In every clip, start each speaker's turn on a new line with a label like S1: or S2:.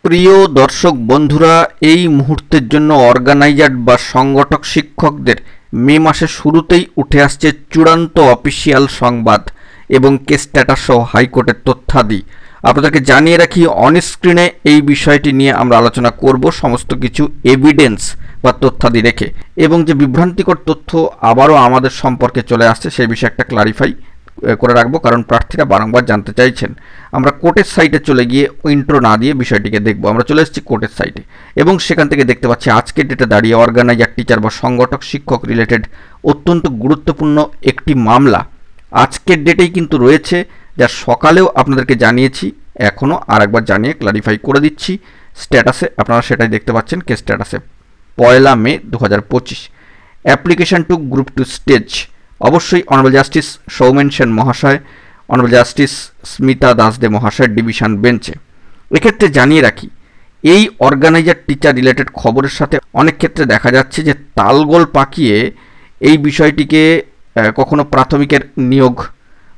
S1: প্রিয় দর্শক বন্ধুরা, এই মুহূর্তের জন্য অর্গানাইজার বা সংগঠক শিক্ষকদের মে মাসের শুরুতেই উঠে আসছে চূড়ান্ত অফিসিয়াল সংবাদ এবং কেস স্ট্যাটাস সহ হাইকোর্টের তথ্যাদি। আপনাদেরকে জানিয়ে রাখি, অনস্ক্রিনে এই বিষয়টি নিয়ে আমরা আলোচনা করব, সমস্ত কিছু এভিডেন্স বা তথ্যাদি রেখে, এবং যে বিভ্রান্তিকর তথ্য আবারও আমাদের সম্পর্কে চলে আসছে সেই বিষয়ে একটা ক্লারিফাই করে রাখবো, কারণ প্রার্থীরা বারংবার জানতে চাইছেন। আমরা কোর্টের সাইটে চলে গিয়ে ইন্ট্রো না দিয়ে বিষয়টিকে দেখব। আমরা চলে এসেছি কোর্টের সাইটে এবং সেখান থেকে দেখতে পাচ্ছি আজকের ডেটে দাঁড়িয়ে অর্গানাইজার, টিচার বা সংগঠক শিক্ষক রিলেটেড অত্যন্ত গুরুত্বপূর্ণ একটি মামলা আজকের ডেটেই কিন্তু রয়েছে, যা সকালেও আপনাদেরকে জানিয়েছি, এখনও আরেকবার জানিয়ে ক্লারিফাই করে দিচ্ছি। স্ট্যাটাসে আপনারা সেটাই দেখতে পাচ্ছেন, কেস স্ট্যাটাসে 1 মে 2025 অ্যাপ্লিকেশন টু গ্রুপ 2 স্টেজ। অবশ্যই অনারেবল জাস্টিস সৌমেন সেন মহাশয়, অনারেবল জাস্টিস স্মিতা দাস দে মহাশয় ডিভিশন বেঞ্চে। এক্ষেত্রে জানিয়ে রাখি, এই অর্গানাইজার টিচার রিলেটেড খবরের সাথে অনেক ক্ষেত্রে দেখা যাচ্ছে যে তালগোল পাকিয়ে এই বিষয়টিকে কখনো প্রাথমিকের নিয়োগ,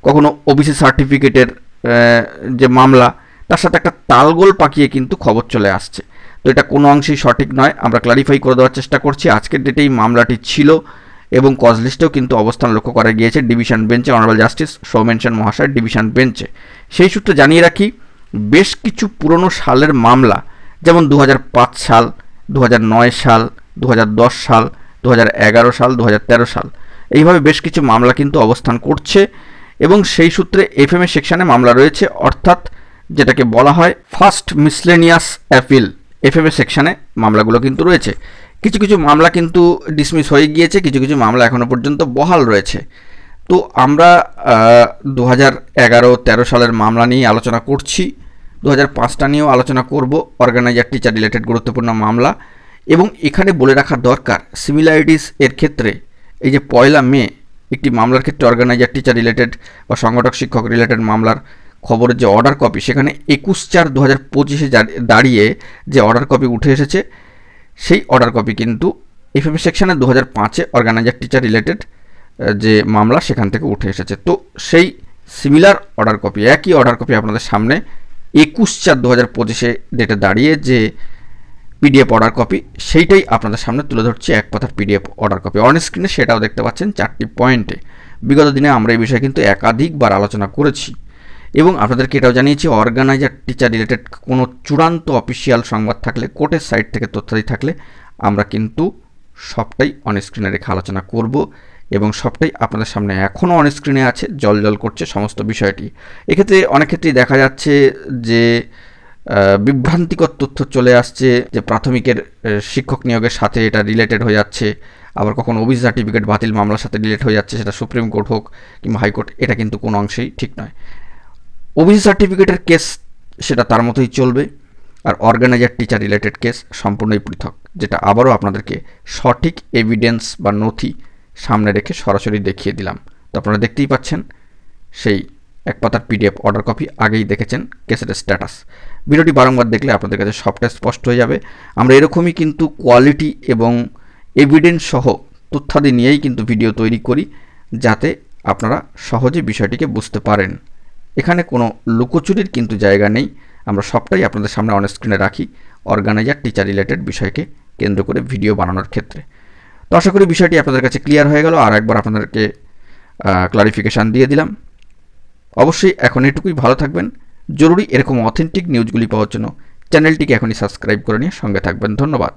S1: কখনো ওবিসি সার্টিফিকেটের যে মামলা, তার সাথে একটা তালগোল পাকিয়ে কিন্তু খবর চলে আসছে। তো এটা কোনো অংশেই সঠিক নয়, আমরা ক্লারিফাই করে দেওয়ার চেষ্টা করছি। আজকের ডেটেই মামলাটি ছিল এবং কজ লিস্টেও কিন্তু অবস্থান লক্ষ্য করা গিয়েছে ডিভিশন বেঞ্চে, অনারেবল জাস্টিস সৌমেন সেন মহাশয় ডিভিশন বেঞ্চে। সেই সূত্রে জানিয়ে রাখি, বেশ কিছু পুরনো সালের মামলা, যেমন 2005 সাল, 2009 সাল, 2010 সাল, 2011 সাল, 2013 সাল, এইভাবে বেশ কিছু মামলা কিন্তু অবস্থান করছে এবং সেই সূত্রে এফএমএ সেকশনে মামলা রয়েছে, অর্থাৎ যেটাকে বলা হয় ফার্স্ট মিসলেনিয়াস অ্যাপিল, এফএমএ সেকশনে মামলাগুলো কিন্তু রয়েছে। কিছু কিছু মামলা কিন্তু ডিসমিস হয়ে গিয়েছে, কিছু কিছু মামলা এখনও পর্যন্ত বহাল রয়েছে। তো আমরা 2011-13 সালের মামলা নিয়ে আলোচনা করছি, 2005টা নিয়েও আলোচনা করব, অর্গানাইজার টিচার রিলেটেড গুরুত্বপূর্ণ মামলা। এবং এখানে বলে রাখা দরকার, সিমিলারিটিস এর ক্ষেত্রে এই যে 1 মে একটি মামলার ক্ষেত্রে অর্গানাইজার টিচার রিলেটেড বা সংগঠক শিক্ষক রিলেটেড মামলার খবরের যে অর্ডার কপি, সেখানে 21/4/2025 দাঁড়িয়ে যে অর্ডার কপি উঠে এসেছে, সেই অর্ডার কপি কিন্তু এফএমএ সেকশনে 2005-এ অর্গানাইজার টিচার রিলেটেড যে মামলা সেখান থেকে উঠে এসেছে। তো সেই সিমিলার অর্ডার কপি, একই অর্ডার কপি আপনাদের সামনে 21/4/2025 ডেটে দাঁড়িয়ে যে পিডিএফ অর্ডার কপি, সেইটাই আপনাদের সামনে তুলে ধরছি, এক কথার পিডিএফ অর্ডার কপি। অন স্ক্রিনে সেটাও দেখতে পাচ্ছেন 4টি পয়েন্টে। বিগত দিনে আমরা এই বিষয়ে কিন্তু একাধিকবার আলোচনা করেছি এবং আপনাদেরকে এটাও জানিয়েছি, অর্গানাইজার টিচার রিলেটেড কোনো চূড়ান্ত অফিসিয়াল সংবাদ থাকলে, কোর্টের সাইট থেকে তথ্যাদি থাকলে, আমরা কিন্তু সবটাই অনস্ক্রিনে রেখে আলোচনা করব এবং সবটাই আপনাদের সামনে এখনও অনস্ক্রিনে আছে, জল করছে সমস্ত বিষয়টি। এক্ষেত্রে অনেক ক্ষেত্রেই দেখা যাচ্ছে যে বিভ্রান্তিকর তথ্য চলে আসছে, যে প্রাথমিকের শিক্ষক নিয়োগের সাথে এটা রিলেটেড হয়ে যাচ্ছে, আবার কখনো ওবিসি সার্টিফিকেট বাতিল মামলার সাথে রিলেট হয়ে যাচ্ছে, সেটা সুপ্রিম কোর্ট হোক কিংবা হাইকোর্ট। এটা কিন্তু কোনো অংশেই ঠিক নয়। ওবিসি সার্টিফিকেটের কেস সেটা তার মতোই চলবে, আর অর্গানাইজার টিচার রিলেটেড কেস সম্পূর্ণই পৃথক, যেটা আবারও আপনাদেরকে সঠিক এভিডেন্স বা নথি সামনে রেখে সরাসরি দেখিয়ে দিলাম। তো আপনারা দেখতেই পাচ্ছেন সেই এক পাতার পিডিএফ অর্ডার কপি, আগেই দেখেছেন কেসের স্ট্যাটাস। ভিডিওটি বারংবার দেখলে আপনাদের কাছে সবটা স্পষ্ট হয়ে যাবে। আমরা এরকমই কিন্তু কোয়ালিটি এবং এভিডেন্স সহ তথ্যাদি নিয়েই কিন্তু ভিডিও তৈরি করি, যাতে আপনারা সহজে বিষয়টিকে বুঝতে পারেন। এখানে কোনো লুকোচুরির কিন্তু জায়গা নেই, আমরা সবটাই আপনাদের সামনে অনস্ক্রিনে রাখি অর্গানাইজার টিচার রিলেটেড বিষয়কে কেন্দ্র করে ভিডিও বানানোর ক্ষেত্রে। তো আশা করি বিষয়টি আপনাদের কাছে ক্লিয়ার হয়ে গেল, আর একবার আপনাদেরকে ক্লারিফিকেশান দিয়ে দিলাম। অবশ্যই এখন এটুকুই, ভালো থাকবেন। জরুরি এরকম অথেন্টিক নিউজগুলি পাওয়ার জন্য চ্যানেলটিকে এখনই সাবস্ক্রাইব করে নিয়ে সঙ্গে থাকবেন। ধন্যবাদ।